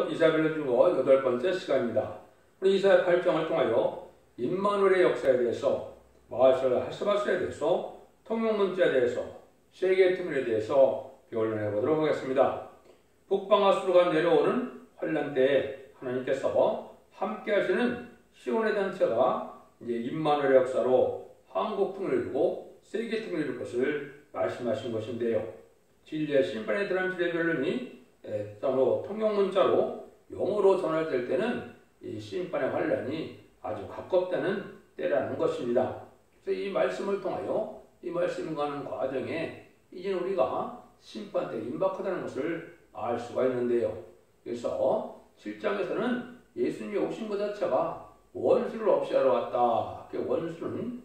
이사야를 주고 8번째 시간입니다. 우리 이사야 8장을 통하여 임마누엘의 역사에 대해서, 마하샬 하스바스에 대해서, 통용문자에 대해서, 세계 트밀에 대해서 변론해 보도록 하겠습니다. 북방아수르가 내려오는 환란 때에 하나님께서 함께 하시는 시온의 단체가 이제 임마누엘의 역사로 한국 통일을 이루고 세계 통일을 이룰 것을 말씀하신 것인데요. 진리의 심판에 들어간 진리의 변론이 통용문자로 영어로 전달될 때는 이 심판의 환란이 아주 가깝다는 때라는 것입니다. 그래서 이 말씀을 통하여 이 말씀을 가는 과정에 이제 우리가 심판 때 임박하다는 것을 알 수가 있는데요. 그래서 7장에서는 예수님이 오신 것 자체가 원수를 없애하러 왔다. 그 원수는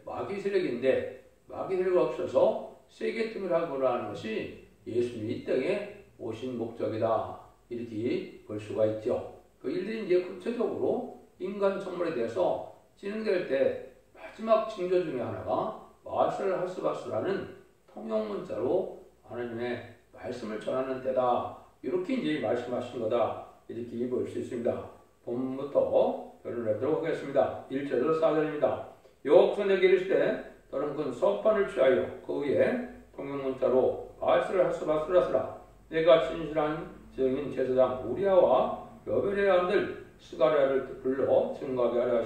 마귀 세력인데 마귀 세력을 없애서 세계 통일하고자 하는 것이 예수님이 이 땅에 오신 목적이다. 이렇게 볼 수가 있죠. 그 일들이 이제 구체적으로 인간 천물에 대해서 진행될 때 마지막 징조 중에 하나가 마하샬 하스바스라는 통용문자로 하나님의 말씀을 전하는 때다. 이렇게 이제 말씀하신 거다. 이렇게 볼 수 있습니다. 본문부터 변론해보도록 하겠습니다. 1절에서 4절입니다. 여호와께서 내게 이르시되 너는 그 서판을 취하여 그 위에 통용문자로 마하샬 하스바스를 하시라. 내가 신실한 증인 제사장 우리아와 여벨의 아들 스가랴를 불러 증거하게 하려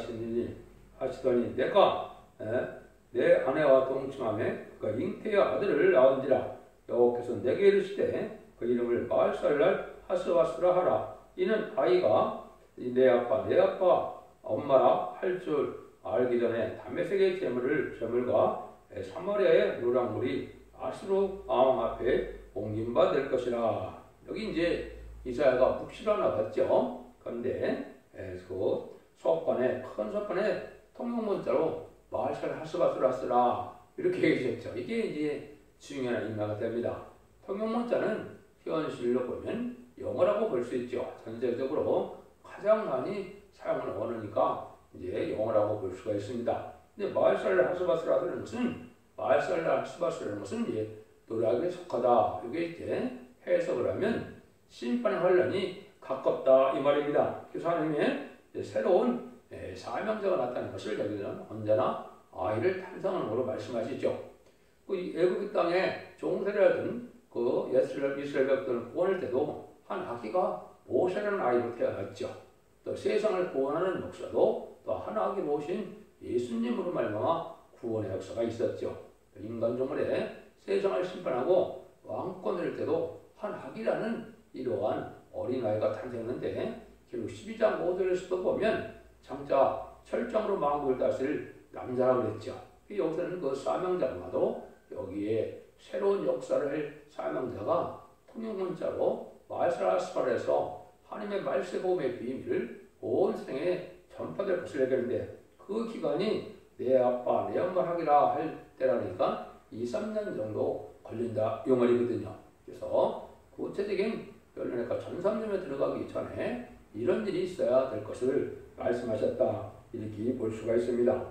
하시더니 내가 내 아내와 동침함에 그가 잉태의 아들을 낳은지라. 여호와께서 내게 이르시되 그 이름을 마하샬 하스바스라 하라. 이는 아이가 내 아빠 엄마라 할 줄 알기 전에 다메섹의 제물과 사마리아의 노랑물이 아수르 왕 앞에 옮김바 될 것이라. 여기 이제 이사야가 묵시로 나갔죠. 그런데 그 서판에 큰 서판에 통용문자로 마하샬 하스바스라 쓰라 이렇게 얘기했죠. 이게 이제 중요한 인마가 됩니다. 통용문자는 현실로 보면 영어라고 볼 수 있죠. 전체적으로 가장 많이 사용하는 언어니까 이제 영어라고 볼 수가 있습니다. 근데 마하샬 하스바스라는 것은 이제 노략에 속하다. 이게 이제 해석을 하면 심판의 환란이 가깝다 이 말입니다. 그래서 하나님의 새로운 사명자가 나타나는 것을 여기는 언제나 아이를 탄생하는 것으로 말씀하시죠. 그 애굽 땅에 종세를 하던 그 이스라엘 백성을 구원할 때도 한 아기가 모세라는 아이로 태어났죠. 또 세상을 구원하는 역사도 또 한 아기 모신 예수님으로 말미암아 구원의 역사가 있었죠. 인간 종말에 세상을 심판하고 왕권을 할 때도 한 아기라는 이러한 어린아이가 탄생했는데 결국 12장 5절에서도 보면 장차 철장으로 만국을 다스릴 남자라고 그랬죠. 여기서는 그 사명자마도 여기에 새로운 역사를 할 사명자가 통용문자로 마하샬 하스바스에서 하나님의 말세복음의 비밀을 온 세상에 전파될 것을 얘기하는데 그 기간이 내 아빠 내 엄마 하기라 할 때라니까 2-3년 정도 걸린다 이 말이거든요. 그래서 구체적인 변론과 전삼년에 들어가기 전에 이런 일이 있어야 될 것을 말씀하셨다 이렇게 볼 수가 있습니다.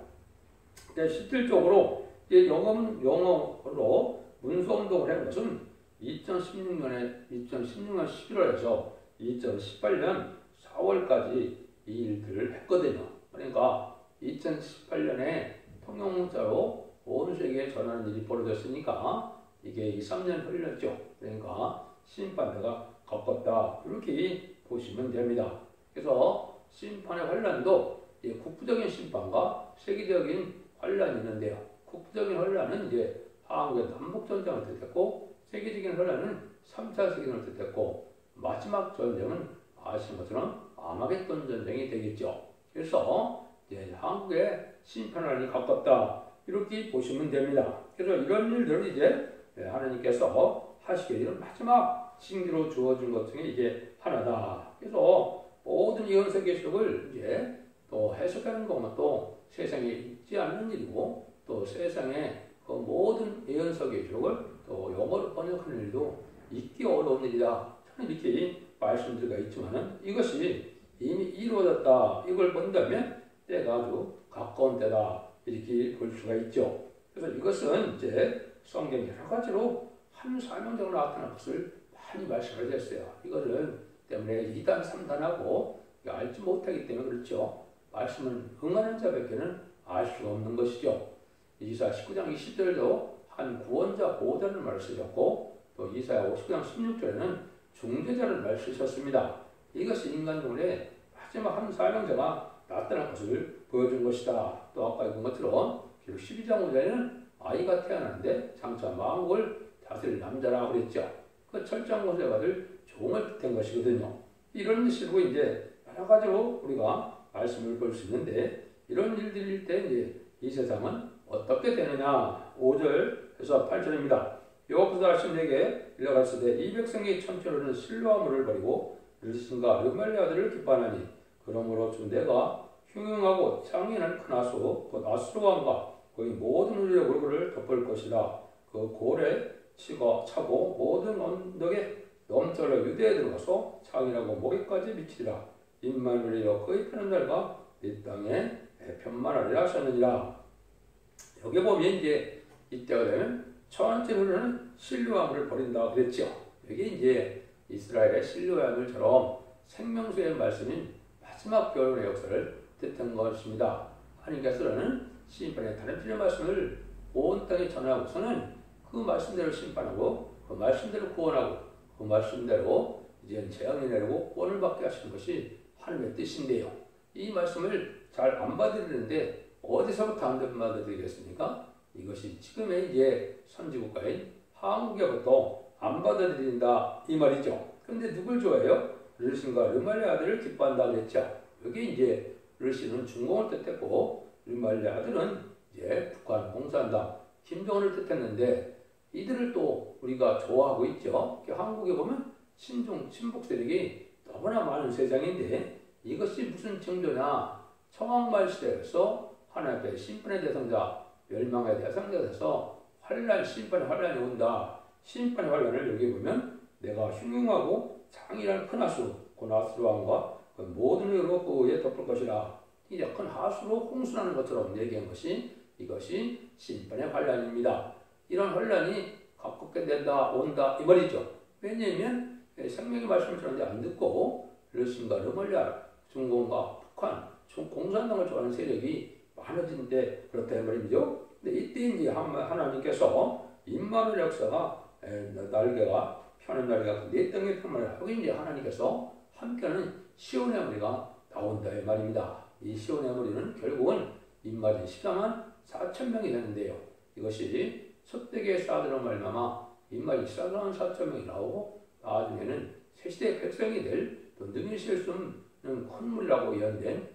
실질적으로 영어로 문서운동을 한 것은 2016년 11월에서 2018년 4월까지 이 일들을 했거든요. 그러니까 2018년에 통용문자로 온 세계에 전하는 일이 벌어졌으니까 이게 2-3년 흘렸죠. 그러니까 심판대가 가깝다 이렇게 보시면 됩니다. 그래서 심판의 환란도 국부적인 심판과 세계적인 환란이 있는데요. 국부적인 환란은 이제 한국의 남북전쟁을 뜻했고 세계적인 환란은 3차 세계전을 뜻했고 마지막 전쟁은 아시는 것처럼 아마겟돈 전쟁이 되겠죠. 그래서 이제 한국의 심판환란이 가깝다 이렇게 보시면 됩니다. 그래서 이런 일들을 이제 하나님께서 하시게 되는 마지막 징조로 주어진 것 중에 이게 하나다. 그래서 모든 예언서 계시록을 이제 또 해석하는 것도 세상에 있지 않는 일이고 또 세상에 그 모든 예언서 계시록을 또 영어로 번역하는 일도 있기 어려운 일이다. 저는 이렇게 말씀드리가 있지만은 이것이 이미 이루어졌다. 이걸 본다면 때가 아주 가까운 때다. 이렇게 볼 수가 있죠. 그래서 이것은 이제 성경 여러 가지로 한 사명적으로 나타난 것을 많이 말씀을 했어요. 이거는 때문에 2단, 3단하고 알지 못하기 때문에 그렇죠. 말씀은 응하는 자밖에는 알 수가 없는 것이죠. 이사야 19장 20절도 한 구원자 보호자를 말 쓰셨고 또 이사야 59장 16절에는 중재자를 말 쓰셨습니다. 이것이 인간중에 마지막 한 사명자가 나타날 것을 보여준 것이다. 또 아까 읽은 것처럼 기록 12장 5절에는 아이가 태어났는데 장차 만국을 다스릴 남자라고 그랬죠. 그 철저한 것을 받을 종을 뜻한 것이거든요. 이런 식으로 이제 여러 가지로 우리가 말씀을 볼 수 있는데 이런 일들일 때 이제 이 세상은 어떻게 되느냐. 5절에서 8절입니다. 여호와께서 하신 내게 일러가시되 이 백성이 천천히는 실로아물을 버리고 르신과 르멜의 아들을 기뻐하나니 그러므로 주 내가 흉흉하고 창의한 큰 하수 곧 아수르 왕과 거기 모든 우리의 얼굴을 덮을 것이라. 그 고래 차고 모든 언덕에 넘쳐러 유대에 들어가서 창이라고 목에까지 미치리라. 임마누엘이여 그의 편한 날과 이 땅에 편만하리라 하셨느니라. 여기 보면 이제 이때가 되면 천천히 흐르는 실로아물을 버린다 그랬죠. 여기 이제 이스라엘의 실로아물처럼 생명수의 말씀인 마지막 결혼의 역사를 뜻한 것입니다. 하나님께서는 심판의 다른 말씀을 온 땅에 전하고서는 그 말씀대로 심판하고 그 말씀대로 구원하고 그 말씀대로 이제 재앙이 내리고 구원을 받게 하시는 것이 하나님의 뜻인데요. 이 말씀을 잘 안 받아들이는데 어디서부터 안 받아들이겠습니까? 이것이 지금의 이제 선지국가인 한국에부터 안 받아들인다 이 말이죠. 그런데 누굴 좋아해요? 르신과 르말의 아들을 기뻐한다 그랬죠. 여기 이제 르신은 중공을 뜻했고 르말의 아들은 이제 북한 공산당 김정은을 뜻했는데 이들을 또 우리가 좋아하고 있죠. 한국에 보면 친북 세력이 너무나 많은 세상인데 이것이 무슨 징조냐. 청왕말 시대에서 하나님의 심판의 대상자 멸망의 대상자 돼서 심판의 환란이 온다. 심판의 환란을 여기 보면 내가 흉흉하고 장이라는 큰 하수 그 아수르 왕과 그 모든 의로 그에 덮을 것이라. 이제 큰 하수로 홍수나는 것처럼 얘기한 것이 이것이 심판의 환란입니다. 이런 환란이 가깝게 된다 온다 이 말이죠. 왜냐하면 생명의 말씀을 전하는데 안 듣고 러시아과 르말리아 중공과 북한 공산당을 좋아하는 세력이 많아진데 그렇다 이 말이죠. 근데 이때 이제 하나님께서 임마누엘 역사가 날개가 펴는 날개가 내 땅에 편만을 하고 이제 하나님께서 함께하는 시온의 무리가 나온다 이 말입니다. 이 시온의 무리는 결국은 임마누엘 14만 4천 명이 되는데요. 이것이 첫대기의 사드로 말미암아 임마누엘 14만 4천 명이 나오고 나중에는 새시대의 백성이 될 또 능히 실 수 없는 큰 물이라고 예언된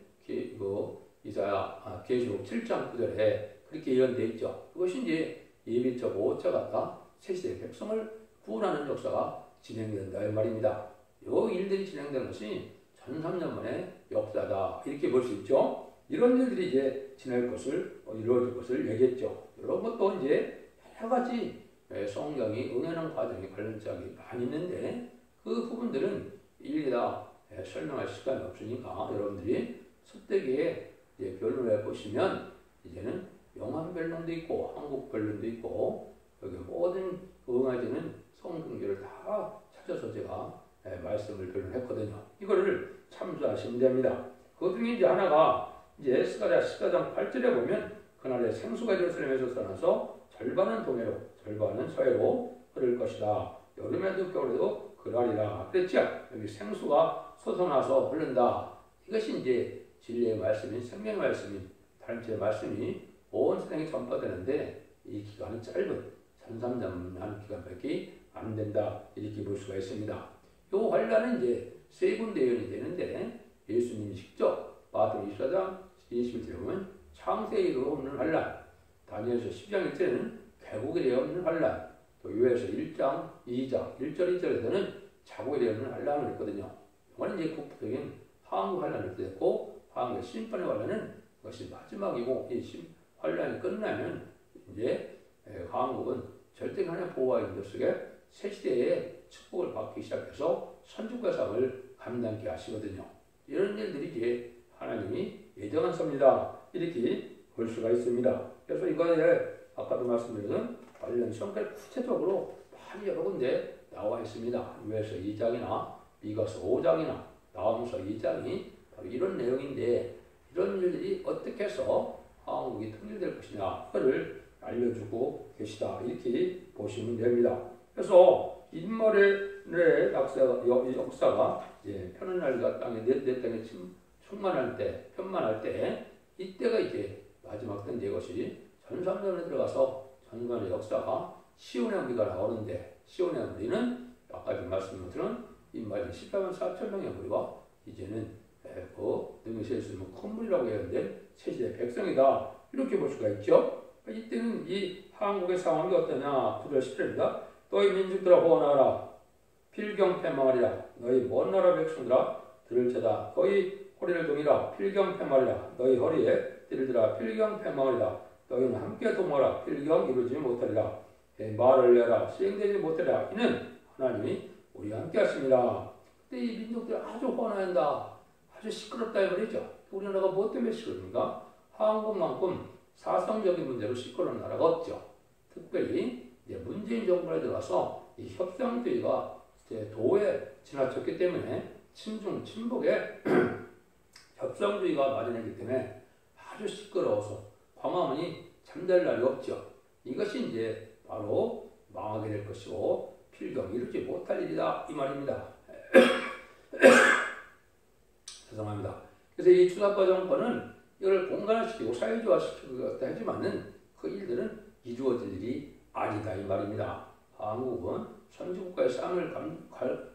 이사야 계시록 7장 9절에 그렇게 예언되어 있죠. 그것이 이제 예비처 보호처 같다 새시대의 백성을 구원하는 역사가 진행된다 이 말입니다. 이 일들이 진행된 것이 1300년 만의 역사다 이렇게 볼 수 있죠. 이런 일들이 이제 지낼 것을 이루어질 것을 얘기했죠. 이런 것도 이제 여러 가지 성경이 응하는 과정에 관련 자격이 많이 있는데 그 부분들은 일일이 다 설명할 시간이 없으니까 여러분들이 석대기에 변론을 해보시면 이제는 영한 변론도 있고 한국 변론도 있고 여기 모든 응하지는 성경들을 다 찾아서 제가 말씀을 변론했거든요. 이거를 참조하시면 됩니다. 그 중에 이제 하나가 이제 스가랴 14장 8절에 보면 그날에 생수가 예루살렘에서 솟아나서 절반은 동해로 절반은 서해로 흐를 것이다. 여름에도 겨울에도 그러하리라 그랬죠. 여기 생수가 솟아나서 흐른다. 이것이 이제 진리의 말씀인 생명의 말씀인 다른째 말씀이 온 세상에 전파되는데 이 기간은 짧은 1300년 기간밖에 안 된다 이렇게 볼 수가 있습니다. 이 환란은 이제 세 군데 예언이 되는데 예수님이 직접 마태복음 24장 21절에 보면 창세에 이르러 오는 환란, 다니엘서 10장 1절에는 개국에 대해 오는 환란, 또 요엘서 1장 2장 1절 2절에서는 자국에 대해 오는 환란을 했거든요. 이거는 이제 국부적인 한국 환란을 뜻했고 한국의 심판의 환란은 그것이 마지막이고 이 환란이 끝나면 이제 한국은 절대 하나님의 보호와 인도 속에 새 시대의 축복을 받기 시작해서 선주과상을 감당케 하시거든요. 이런 일들이 이제 하나님이 예정한 섭니다. 이렇게 볼 수가 있습니다. 그래서 이거에 아까도 말씀드린 관련 성격을 구체적으로 많이 여러 군데 나와 있습니다. 요엘서 2장이나 이것서 5장이나 나홈서 2장이 바로 이런 내용인데 이런 일들이 어떻게 해서 한국이 통일될 것이냐 그를 알려주고 계시다 이렇게 보시면 됩니다. 그래서 인물의 역사가 이제 편안하리가 내 땅에 충만할 때 편만할 때 이때가 이제 마지막 때인데 이것이 전삼년에 들어가서 전관의 역사가 시온의 무리가 나오는데 시온의 무리는 아까 말씀드린 것처럼 인마진 18만 4천 명의 무리가 이제는 능히 셀 수 있는 큰 무리라고 했는데 세시대 백성이다 이렇게 볼 수가 있죠. 이때는 이 한국의 상황이 어떠냐 9절 10절입니다. 너희 민족들아 호원하라 필경패망하리라 너희 먼 나라 백성들아 들을 테다 너희 허리를 동이라 필경패망하리라 너희 허리에 띠를 들아 필경패망하리라 너희는 함께 동하라 필경 이루지 못하리라 말을 내라 시행되지 못하리라 이는 하나님이 우리와 함께 하십니다. 그때 이 민족들이 아주 호원한다 아주 시끄럽다 이 말이죠. 우리나라가 무엇 때문에 시끄럽습니까? 한국만큼 사상적인 문제로 시끄러운 나라가 없죠. 특별히 이제 문재인 정부에 들어와서 이 협상주의가 이제 도에 지나쳤기 때문에 친중 친북의 협상주의가 마련했기 때문에 아주 시끄러워서 광화문이 잠잘 날이 없죠. 이것이 이제 바로 망하게 될 것이고 필경 이루지 못할 일이다 이 말입니다. 죄송합니다. 그래서 이 추사파 정권은 이걸 공간화시키고 사회주의화시키고 하지만은 그 일들은 이루어질 일이 아니다 이 말입니다. 한국은 선진국가의 쌍을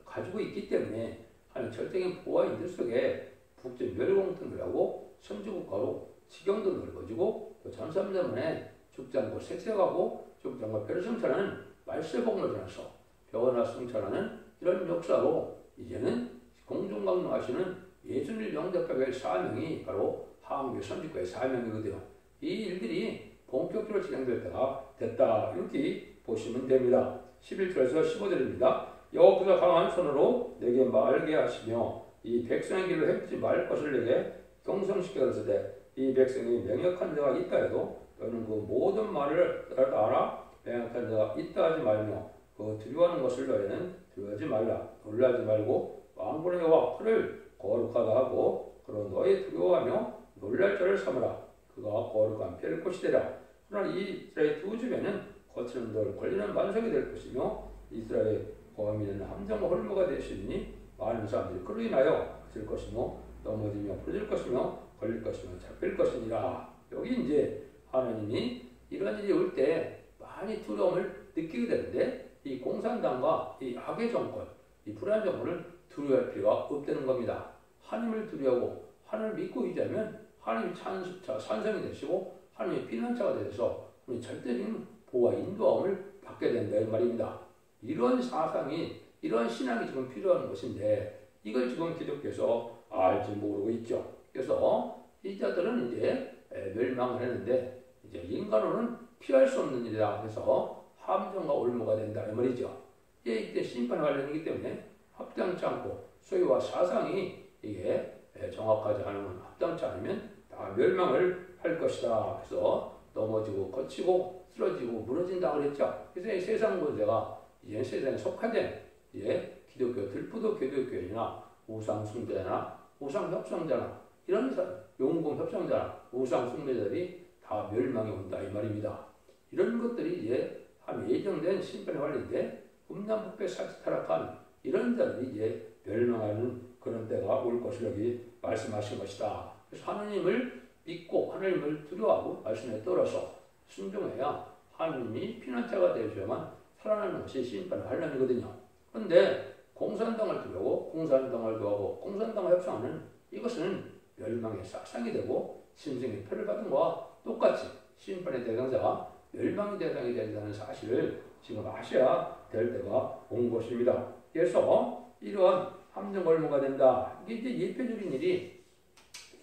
가지고 있기 때문에 하는 절대적인 보호와 인들 속에 국제 멸공통을 하고 선진국가로 지경도 넓어지고 또 전삼년만에 죽장과 색색하고 죽장과 벼를 성찰하는 말세복을 전해서 벼나 성찰하는 이런 역사로 이제는 공중강론하시는 예수를 영접하게 사명이 바로 한국의 선진국가의 사명이거든요. 이 일들이 본격적으로 진행될 때가 됐다 이렇게 보시면 됩니다. 11절에서 15절입니다. 여호와께서 강한 손으로 내게 말게 하시며 이 백성의 길을 행치 말 것을 내게 경성시켜 가르치되 이 백성이 명역한 자가 있다 해도 너는 그 모든 말을 알아 명역한 자가 있다 하지 말며 그 두려워하는 것을 너희는 두려워하지 말라. 놀라지 말고 왕군의 여호와 그를 거룩하다 하고 그로 너희 두려워하며 놀랄 자를 삼으라. 그가 거룩한 별 곳이 되라. 그러나 이 이스라엘 두 집에는 거치는 돌 걸리는 반석이 될 것이며 이스라엘 거미는 함정과 홀무가 되시니 많은 사람들이 그로 인하여 질 것이며 넘어지며 부러질 것이며 걸릴 것이며 잡힐 것이니라. 여기 이제 하나님이 이런 일이 올 때 많이 두려움을 느끼게 되는데 이 공산당과 이 악의 정권, 이 불안 정권을 두려워할 필요가 없다는 겁니다. 하나님을 두려워하고 하나님을 믿고 의지하면 하나님이 산성이 되시고 하나님의 피난처가 되셔서 우리 절대적인 보호와 인도함을 받게 된다 이 말입니다. 이런 사상이 이런 신앙이 지금 필요한 것인데 이걸 지금 기독교에서 알지 모르고 있죠. 그래서 이 자들은 이제 멸망을 했는데 이제 인간으로는 피할 수 없는 일이다. 그래서 함정과 올무가 된다 이 말이죠. 이때 심판 관련이기 때문에 합당치 않고 소유와 사상이 이게 정확하지 않으면 합당치 않으면 다 멸망을 할 것이다. 그래서 넘어지고 거치고 쓰러지고 무너진다 그랬죠. 그래서 이 세상 문제가 이제 세상에 속하된 이제 기독교 들푸도 기독교인이나 우상 숭배자나 우상 협상자나 이런 용공 협상자나 우상 숭배자들이 다 멸망이 온다 이 말입니다. 이런 것들이 이제 한 예정된 심판의 관리인데 음란북배 타락한 이런 자들이 이제 멸망하는 그런 때가 올 것을 여기 말씀하신 것이다. 그래서 하나님을 믿고 하나님을 두려워하고 말씀에 따라서 순종해야 하나님이 피난처가 되어줘야만 살아나는 것이 심판의 환란이거든요. 그런데 공산당을 두려워 공산당을 두하고 공산당과 협상하는 이것은 멸망의 사상이 되고 심승의 표를 받은 것과 똑같이 심판의 대상자가 멸망의 대상이 된다는 사실을 지금 아셔야 될 때가 온 것입니다. 그래서 이러한 함정골무가 된다. 이게 이제 예표적인 일이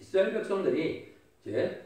이스라엘 백성들이 이제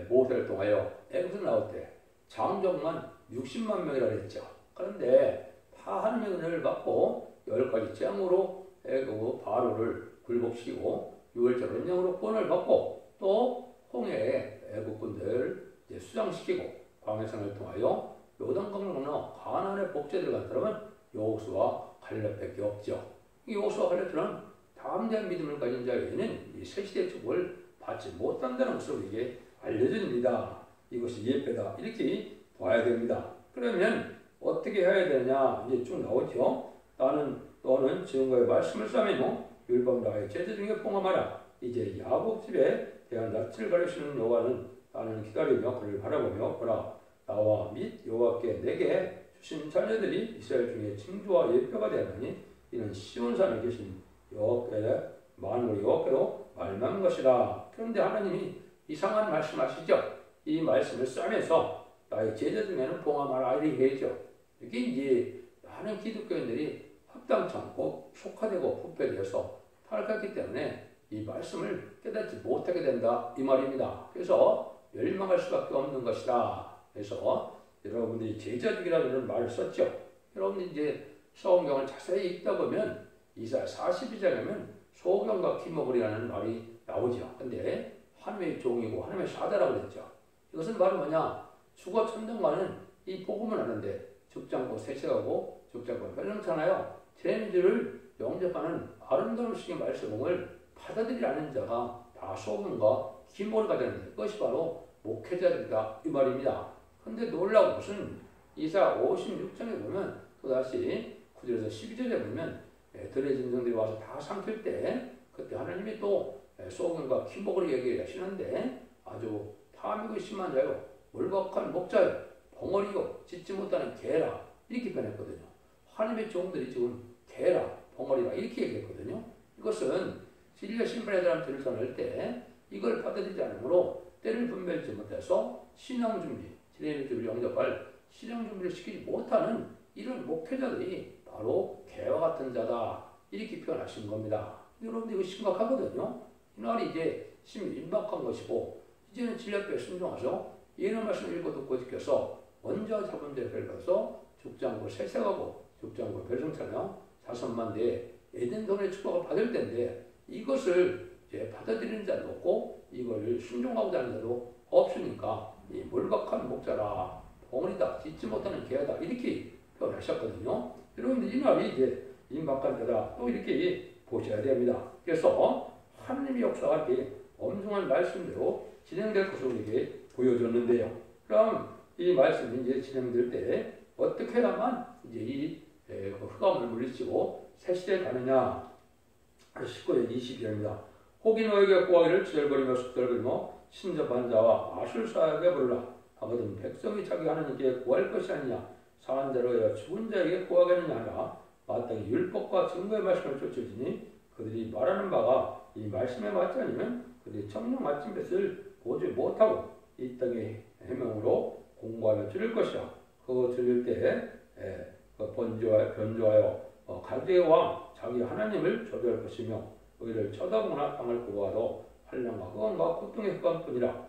모세를 통하여 애굽에서 나올 때 장정만 60만 명이라 그랬죠. 그런데 다 하나님의 은혜를 받고 10가지 재앙으로 애굽 바로를 굴복시키고 6월절 은영으로 구원을 받고 또 홍해에 애굽군들 수장시키고 광해성을 통하여 요단강을 건너 가나안의 복지에 들어간 사람은 여호수아 갈렙밖에 없죠. 이 오수와 갈렙처럼 담대한 믿음을 가진 자에게는 이 새시대의 축복을 받지 못한다는 것을 우리에게 알려줍니다. 이것이 예배다. 이렇게 봐야 됩니다. 그러면 어떻게 해야 되느냐 이제 쭉 나오죠. 너는 지금과의 말씀을 싸매고 율법 나의 제자 중에 봉함하라. 이제 야곱 집에 대한 낯을 가르치는 여호와는 나는 기다리며 그를 바라보며 보라. 나와 및 여호와께 내게 주신 자녀들이 이스라엘 중에 징조와 예표가 되었나니 이는 시온산에 계신 여호와께 만물의 여호와께로 말만 것이라. 그런데 하나님이 이상한 말씀하시죠. 이 말씀을 싸면서 나의 제자 중에는 봉함하라 이렇게 했죠. 이게 이제 많은 기독교인들이 합당치 않고 속화되고 부패되어서 타락했기 때문에 이 말씀을 깨닫지 못하게 된다 이 말입니다. 그래서 멸망할 수밖에 없는 것이다. 그래서 여러분들이 제자적이라는 말을 썼죠. 여러분들이 이제 성경을 자세히 읽다 보면 이사야 42장에는 소경과 기목이라는 말이 나오죠. 근데 하나님의 종이고 하나님의 사자라고 그랬죠. 이것은 바로 뭐냐? 죽어 천당과는 이 복음을 아는데 죽지 않고 세세하고 죽지 않고 멸망잖아요. 죄인들을 영접하는 아름다운 식의 말씀을 받아들이지 않는 자가 다 소금과 기목을 가졌는데 그것이 바로 목회자들이다 이 말입니다. 그런데 놀라운 것은 이사야 56장에 보면 또다시 9절에서 12절에 보면 들의 짐승들이 와서 다 삼킬 때 그때 하나님이 또 소금과 기목을 얘기하시는데 아주 탐욕이 심한 자요 물박한 목자요 벙어리요 짖지 못하는 개라 이렇게 변했거든요. 하나님의 종들이 지금 개라 벙어리라 이렇게 얘기했거든요. 이것은 진리와 신분에 대한 들을 선할 때 이걸 받아들이지 않으므로 때를 분별하지 못해서 신앙 준비, 진리의 주를 영접할 신앙 준비를 시키지 못하는 이런 목회자들이 바로 개와 같은 자다 이렇게 표현하신 겁니다. 여러분들 이거 심각하거든요. 이날이 이제 임박한 것이고 이제는 진리학교에 순종하셔 예언의 말씀을 읽고 듣고 지켜서 먼저 잡은 자를 밟아서 죽지 않고 세세하고 죽지 않고 별성차며 자손만 내 에덴동의 축복을 받을 텐데 이것을 이제 받아들이는 자도 없고 이걸 순종하고자 하는 자도 없으니까 이 물박한 목자라 벙어리다 짖지 못하는 개다 이렇게 표현하셨거든요. 여러분들 이 말이 이제 임박한 자다 또 이렇게 보셔야 됩니다. 그래서 하나님의 역사가 이렇게 엄중한 말씀대로 진행될 것을 우리에게 보여줬는데요. 그럼 이 말씀이 이제 진행될 때 어떻게 해야만 이제 이 흑암을 물리치고 새 시대에 가느냐? 19절 20절입니다. 혹이 너에게 구하기를 지절거리며 숙절거리며 신접한 자와 마술사에게 부르라. 하거든 백성이 자기 하나님께 구할 것이 아니냐. 사한 자로 하여 죽은 자에게 구하겠느냐 하라. 마땅히 율법과 증거의 말씀을 쫓으시니 그들이 말하는 바가 이 말씀에 맞지 않으면 그들이 청령 아침 뱃을 보지 못하고 이 땅의 해명으로 공부하며 줄일 것이야. 그거 줄일 때 변조하여 갈대의 왕 자기 하나님을 저주할 것이며 의를 쳐다보거나 당할 구하도 환난과 흑암과 고통의 흑암뿐이니라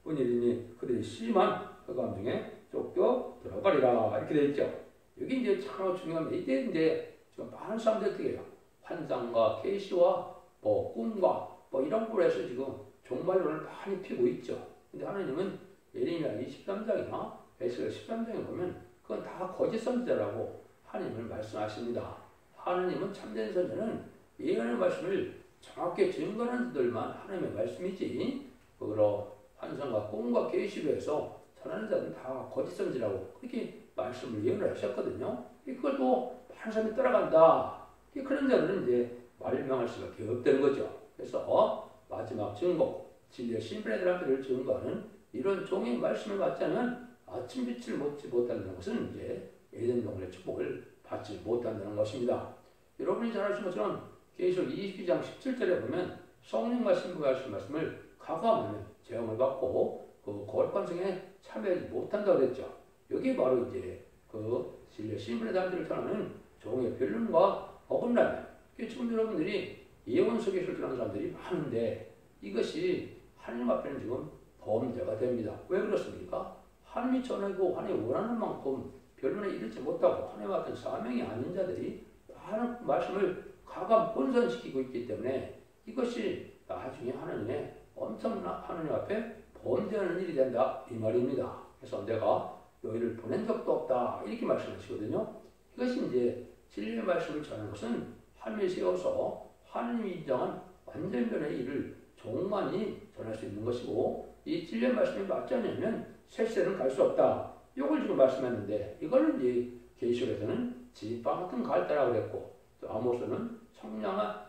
뿐이니 그들이 심한 흑암 중에 쫓겨 들어가리라 이렇게 되어 있죠. 여기 이제 참 중요한 이때 이제 지금 많은 사람들이 어떻게 해요? 환상과 계시와 꿈과 이런 거에서 지금 종말론을 많이 피고 있죠. 근데 하나님은 예레미야 23장이나 에스겔 13장에 보면 그건 다 거짓 선지자라고 하나님을 말씀하십니다. 하나님은 참된 선지자는 예언의 말씀을 정확히 증거하는 자들만 하나님의 말씀이지 그러 환상과 꿈과 계시로해서 전하는 자들은 다 거짓 선지라고 그렇게 말씀을 예언을 하셨거든요. 그걸 또 많은 사람이 따라간다. 그런 자들은 이제 멸망할 수밖에 없다는 거죠. 그래서 마지막 증거, 진리의 신분의 사람들을 증거하는 이런 종의 말씀을 받지 않으면 아침 빛을 먹지 못한다는 것은 이제 에덴 동굴의 축복을 받지 못한다는 것입니다. 여러분이 잘 아시는 것처럼 계시록 22장 17절에 보면 성령과 신부가 하신 말씀을 가감하면 재앙을 받고 그 거룩관성에 참여하지 못한다고 그랬죠. 여기 바로 이제 그 진리의 신분의 사람들을 전하는 종의 변론과 어긋나면 지금 여러분들이 예언 속에 실존하는 사람들이 많은데 이것이 하나님 앞에는 지금 범죄가 됩니다. 왜 그렇습니까? 하나님이 전하고 하나님이 원하는 만큼 변론에 이르지 못하고 하나님 같은 사명이 아닌 자들이 많은 말씀을 가감 본선시키고 있기 때문에 이것이 나중에 하나님의 엄청난 하나님 앞에 범죄하는 일이 된다 이 말입니다. 그래서 내가 너희를 보낸 적도 없다 이렇게 말씀하시거든요. 이것이 이제 진리의 말씀을 전하는 것은 하나님이 세워서 하나님이 인정한 완전변의 일을 종만이 전할 수 있는 것이고, 이 진리의 말씀이 맞지 않으면 새 시대는 갈 수 없다. 이걸 지금 말씀했는데, 이거는 이제 계시록에서는 지팡 같은 갈대라고 그랬고, 또 아모스는 청량한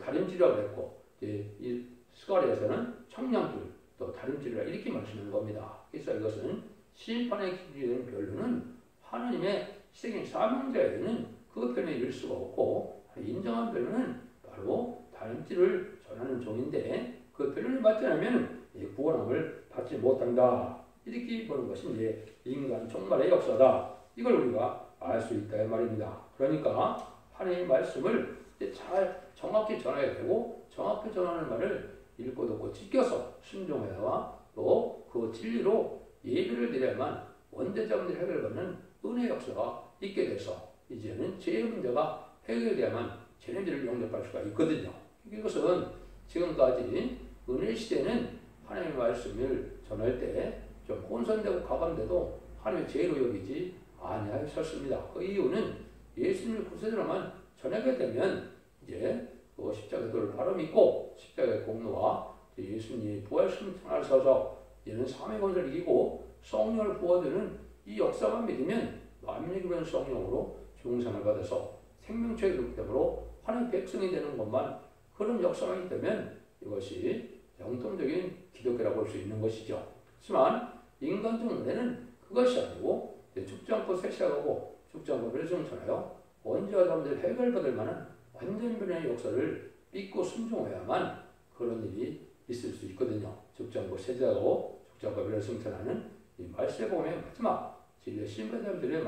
다림질이라고 그랬고, 이 스가랴에서는 청량줄, 또 다림질이라 이렇게 말씀하는 겁니다. 그래서 이것은 심판의 기준이 되는 변론은 하나님의 시대적인 사명자에게는 그 변에 이를 수가 없고, 인정한 변론은 바로 다림질을 전하는 종인데, 그 변론이 맞지 않으면 구원함을 받지 못한다. 이렇게 보는 것이 이제 인간 종말의 역사다. 이걸 우리가 알 수 있다 이 말입니다. 그러니까 하나님의 말씀을 잘 정확히 전해야 되고, 정확히 전하는 말을 읽고 듣고 지켜서 순종해야 또 그 진리로 예배를 드려야만 원죄자분들 해결받는 은혜 역사가 있게 돼서 이제는 죄의 문제가 해결돼야만 죄인들을 용납할 수가 있거든요. 이것은 지금까지 은혜 시대는 하나님의 말씀을 전할 때 좀 혼선되고 가감돼도 하나님의 죄로 여기지 아니하셨습니다. 그 이유는 예수님을 구세주로만 전하게 되면 이제 그 십자가의 도를 바로 믿고 십자가의 공로와 예수님이 부활신 하셔서 이는 삼위 권세를 이기고 성령을 부어주는 이 역사만 믿으면 만민에게 성령으로 중생을 받아서 생명체의 득템으로 하나님의 백성이 되는 것만, 그런 역사만 있다면 이것이 영통적인 기독교라고 볼 수 있는 것이죠. 하지만 인간적 은혜는 그것이 아니고 죽지 않고 쇠시하고 죽지 않고 멸종 전하여 원죄와 자문들 해결받을 만한 완전변의 역사를 믿고 순종해야만 그런 일이 있을 수 있거든요. 죽지 않고 쇠시하고 죽지 않고 멸성천하는 이 말세 복음의 마지막 진리의 신뢰자들의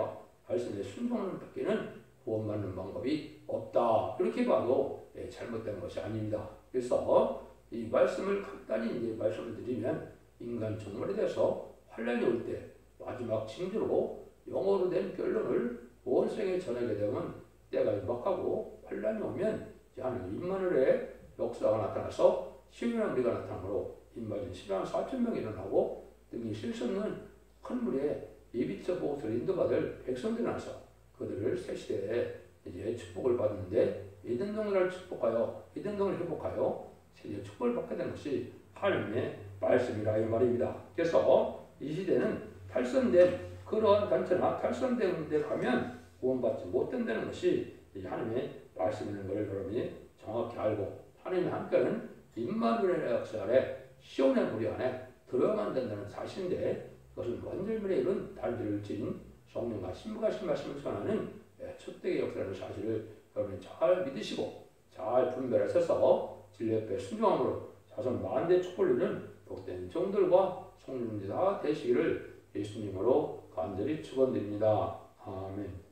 말씀에 순종하는 밖에는 구원받는 방법이 없다. 그렇게 봐도 잘못된 것이 아닙니다. 그래서 이 말씀을 간단히 이제 말씀을 드리면, 인간 종말에 대해서 환란이 올 때 마지막 징조로 영어로 된 변론을 온 세계에 전하게 되면 때가 임박하고, 환란이 오면 하나님 임마누엘의 역사가 나타나서 시민의 우리가 나타나므로 인맞은 10만 4천 명이 일어나고 등이 쉴 수 없는 큰 물에 예비처 보호소를 인도받을 백성들이 나서 그들을 새 시대에 이제 축복을 받는데, 에덴동을 축복하여 에덴동을 회복하여 세계 축복을 받게 된 것이 하나님의 말씀이라 이 말입니다. 그래서 이 시대는 탈선된 그러한 단체나 탈선된 데 가면 구원받지 못된다는 것이 하나님의 말씀이라는 것을 여러분이 정확히 알고, 하나님이 함께하는 임마누엘의 역사 아래 시온의 무리 안에 들어야만 된다는 사실인데, 그것은 완전변의 이룬 달들을 진 성령과 신부가신 말씀을 전하는 초대의 역사라는 사실을 여러분이 잘 믿으시고 잘 분별하셔서 진리 옆에 순종함으로 자손 만대 축복을 누리는 복된 종들과 성령님들 다 되시기를 예수님으로 간절히 축원드립니다. 아멘.